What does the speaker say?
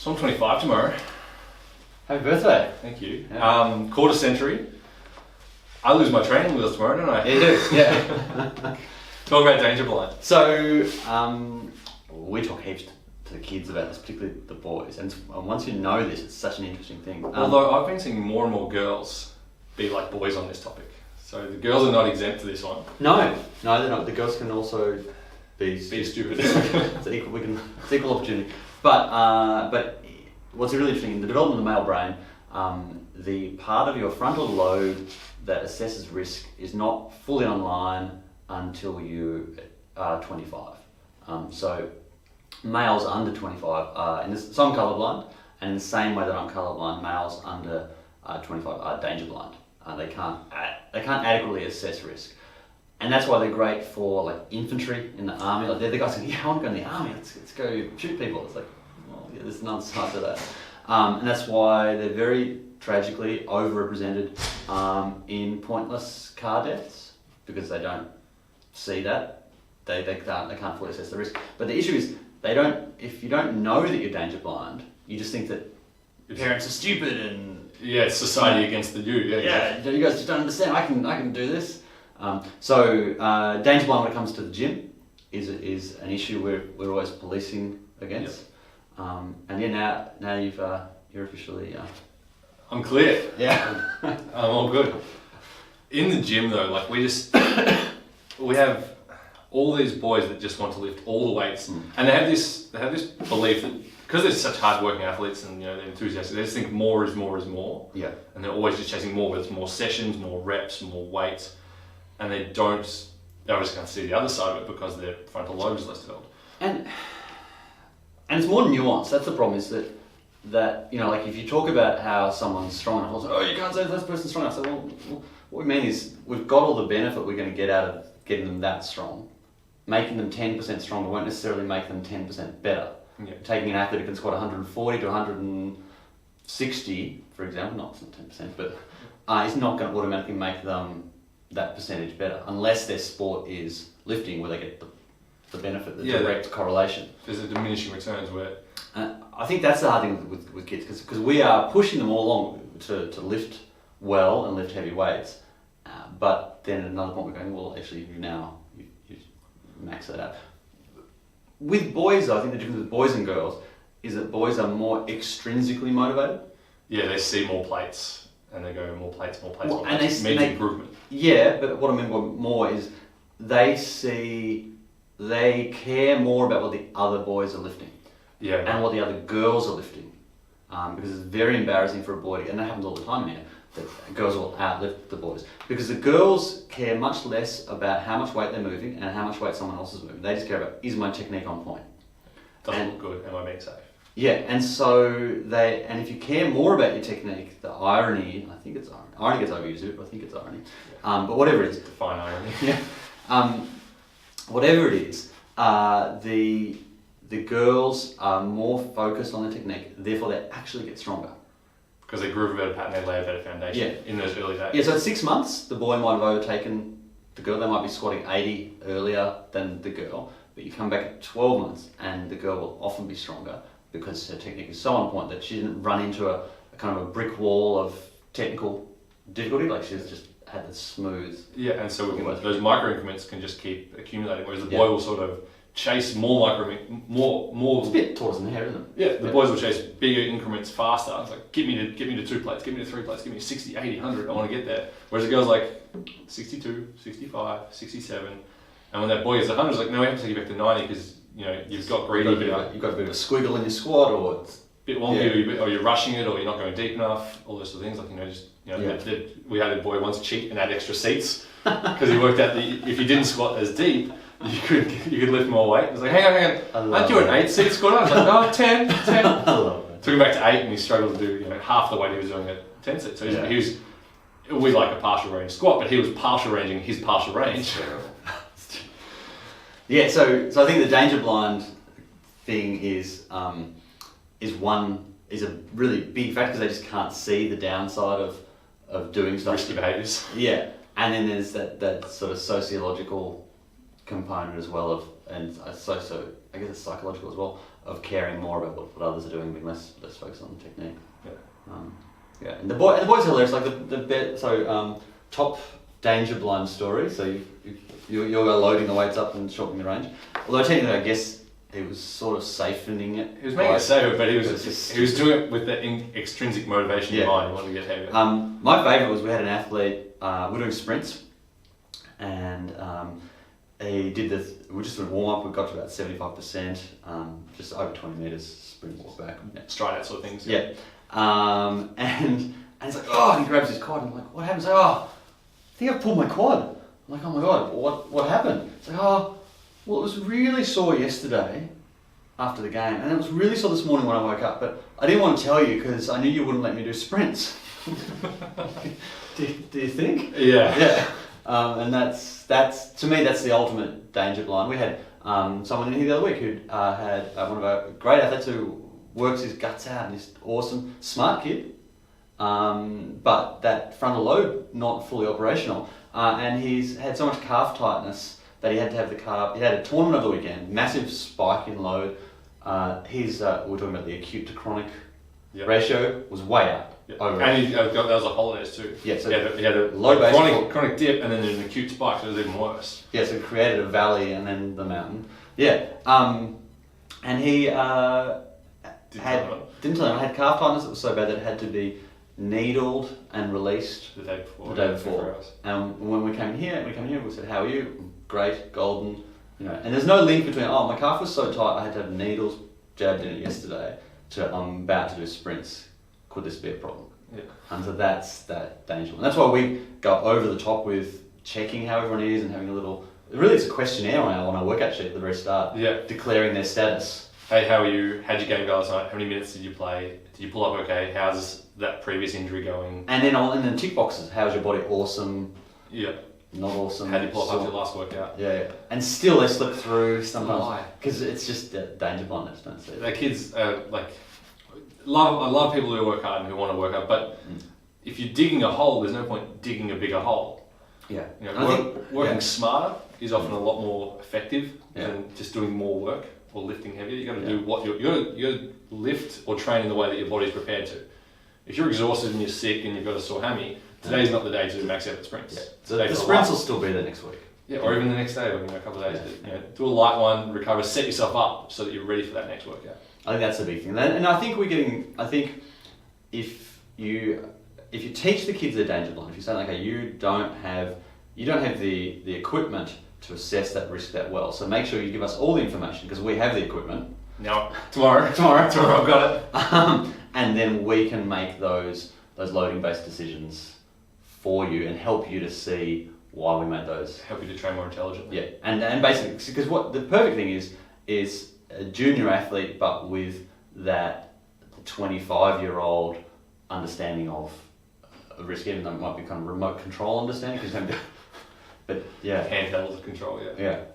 So I'm 25 tomorrow. Happy birthday. Thank you. Yeah. Quarter century. I lose my training wheels tomorrow, don't I? You do, yeah. Talk about danger blind. So, we talk heaps to the kids about this, particularly the boys. And once you know this, it's such an interesting thing. Although I've been seeing more and more girls be like boys on this topic. So the girls are not exempt to this one. No, they're not. The girls can also be stupid. It's equal opportunity. But what's really interesting in the development of the male brain, the part of your frontal lobe that assesses risk is not fully online until you are 25. So males under 25 are, so I'm colourblind, and in the same way that I'm colourblind, males under 25 are danger blind. They can't adequately assess risk. And that's why they're great for like infantry in the army. Like they're the guys saying, yeah, I want to go in the army, let's go shoot people. It's like, well, yeah, there's another side to that. And that's why they're very tragically overrepresented in pointless car deaths, because they don't see that. They can't fully assess the risk. But the issue is if you don't know that you're danger blind, you just think that your parents are stupid and it's society against the you. Yeah, you guys just don't understand. I can do this. So danger blind when it comes to the gym is an issue we're always policing against. Yep. And yeah, now you're officially. I'm clear. Yeah, I'm all good. In the gym though, like we have all these boys that just want to lift all the weights, and they have this belief that because they're such hard-working athletes and they're enthusiastic, they just think more is more is more. Yeah. And they're always just chasing more, whether it's more sessions, more reps, more weights, and they obviously can't see the other side of it because their frontal lobe is less developed. And it's more nuanced. That's the problem, is that like if you talk about how someone's strong enough, oh, you can't say this person's strong enough. So well, what we mean is we've got all the benefit we're going to get out of getting them that strong. Making them 10% stronger won't necessarily make them 10% better. Yeah. Taking an athlete who can squat 140 to 160, for example, not 10%, but it's not going to automatically make them that percentage better, unless their sport is lifting, where they get the benefit, the direct correlation. There's a diminishing returns where... I think that's the hard thing with kids, because we are pushing them all along to lift well and lift heavy weights, but then at another point we're going, well, actually you max that out. With boys, I think the difference with boys and girls is that boys are more extrinsically motivated. Yeah, they see more plates and they go more plates, and more plates. Means improvement. Yeah, but what I mean by more is they care more about what the other boys are lifting. Yeah. Right. And what the other girls are lifting. Because it's very embarrassing for a boy, and that happens all the time here, that girls will outlift the boys. Because the girls care much less about how much weight they're moving and how much weight someone else is moving. They just care about, is my technique on point? Doesn't look good, am I being safe? Yeah, and so if you care more about your technique, the irony, I think it's irony. Irony gets overused, but I think it's irony. Yeah. But whatever it is. Define irony. Yeah. Whatever it is, the girls are more focused on the technique, therefore they actually get stronger. Because they grew a better pattern, they lay a better foundation in those early days. Yeah, so at 6 months, the boy might have overtaken the girl. They might be squatting 80 earlier than the girl, but you come back at 12 months and the girl will often be stronger because her technique is so on point that she didn't run into a kind of a brick wall of technical difficulty, like she's just had this smooth... Yeah, and so those micro increments can just keep accumulating, whereas the boy will sort of chase more more. It's a bit tortoise in the hair, isn't it? Yeah, the boys will chase bigger increments faster. It's like, get me to 2 plates, get me to 3 plates, give me to 60, 80, 100, I want to get there. Whereas the girl's like 62, 65, 67, and when that boy gets 100, it's like, no, we have to take you back to 90 because you've got greedy. You've got a bit of a squiggle in your squat, or it's a bit wonky, or you're rushing it, or you're not going deep enough. All those sort of things, we had a boy once cheat and add extra seats because he worked out that if you didn't squat as deep, you could lift more weight. It was like, hang on, aren't you an 8-seat squatter? I was like, no, 10. I love it. Took him back to 8 and he struggled to do half the weight he was doing at 10 seats. So he was with like a partial range squat, but he was partial ranging his partial range. Yeah, so I think the danger blind thing is a really big factor because they just can't see the downside of doing stuff. Risky behaviours. Yeah, and then there's that sort of sociological component as well of, and so I guess it's psychological as well, of caring more about what others are doing, being less focused on the technique. Yeah. And the boys are hilarious. Like top danger blind story. So you're loading the weights up and shortening the range. Although technically, I guess he was sort of siphoning it. He was making it safer, but he was doing it with the extrinsic motivation in mind. He wanted to get heavier. My favourite was we had an athlete. We're doing sprints, and he did we just did warm up. We got to about 75%, just over 20 metres sprint walk back. Stride out sort of things. Yeah. And he's like, oh, and he grabs his quad, and I'm like, what happened? He's like, oh, I think I pulled my quad. I'm like, oh my god, what happened? It's like, oh, well, it was really sore yesterday after the game, and it was really sore this morning when I woke up, but I didn't want to tell you because I knew you wouldn't let me do sprints. do you think? Yeah. Yeah. And that's to me, that's the ultimate danger blind. We had someone in here the other week who had one of our great athletes who works his guts out and is awesome, smart kid, but that frontal lobe not fully operational, and he's had so much calf tightness that he had to have the calf. He had a tournament over the weekend, massive spike in load. We're talking about the acute to chronic ratio was way up. Yeah. And that was a holidays too. Yeah, so he had a low base chronic dip and then an acute spike, so it was even worse. Yeah, so it created a valley and then the mountain. Yeah, and he didn't tell him I had calf tightness. It was so bad that it had to be needled and released the day before. And when we came here, we said, "How are you?" Great, golden, And there's no link between my calf was so tight I had to have needles jabbed in it yesterday. To I'm about to do sprints. Could this be a problem? Yeah. And so that's that danger. And that's why we go over the top with checking how everyone is and having a little. Really, it's a questionnaire on our workout sheet at the very start. Yeah. Declaring their status. Hey, how are you? How'd your game go last night? How many minutes did you play? Did you pull up okay? How's that previous injury going? And then tick boxes. How's your body? Awesome. Yeah. Not awesome. How did you pull up after your last workout? Yeah. And still they slip through sometimes. Because it's just danger blindness, don't see. The kids I love people who work hard and who want to work hard, but if you're digging a hole, there's no point digging a bigger hole. Yeah. Working smarter is often a lot more effective than just doing more work or lifting heavier. You got to do what you got to lift or train in the way that your body's prepared to. If you're exhausted and you're sick and you've got a sore hammy, today's not the day to do max effort sprints. Yeah. So the sprints will still be there next week. Yeah, or even the next day, or a couple of days. Do a light one, recover, set yourself up so that you're ready for that next workout. I think that's the big thing, and I think if you teach the kids their danger blind, if you say, okay, you don't have the equipment to assess that risk that well, so make sure you give us all the information because we have the equipment. No, tomorrow I've got it. And then we can make those loading based decisions for you and help you to see why we made those. Help you to train more intelligently. Yeah, and basically, because what the perfect thing is a junior athlete, but with that 25-year-old understanding of risk, even though it might be kind of remote control understanding. But yeah, handheld control. Yeah.